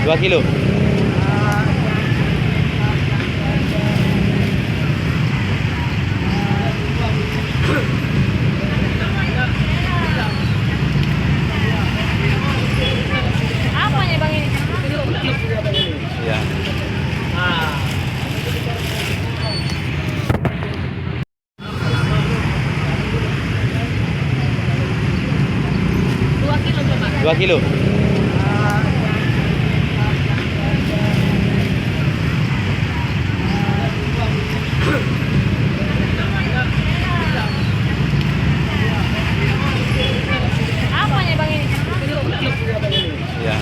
2 kilo. Apanya bang ini? Ya. Dua kilo coba. 2 kilo. Apanya bang ini? Ya.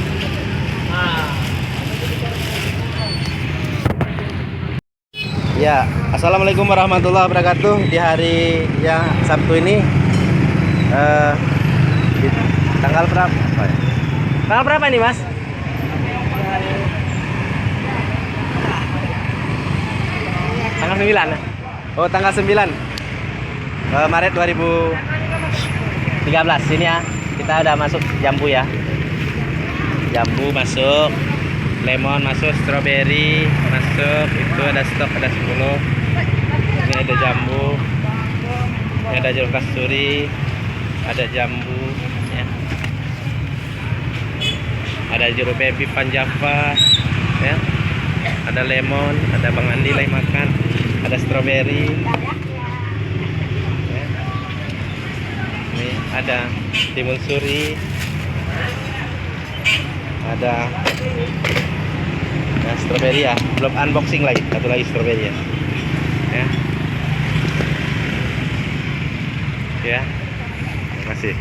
Ya, assalamualaikum warahmatullahi wabarakatuh. Di hari yang Sabtu ini, di tanggal berapa? Tanggal berapa nih, Mas? Tanggal 9. Oh, tanggal 9 Maret 2013. Sini ya, kita udah masuk jambu ya. Jambu masuk, lemon masuk, strawberry masuk. Itu ada stok, ada 10. Ini ada jambu. Ini ada jeruk kasturi, ada jambu ya. Ada jeruk baby panjava ya. Ada lemon, ada Bang Andi lagi makan, ada strawberry ya. Ini ada timun suri, ada strawberry ya, belum unboxing lagi, satu lagi strawberry ya. Ya, terima kasih.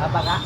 Apa kak?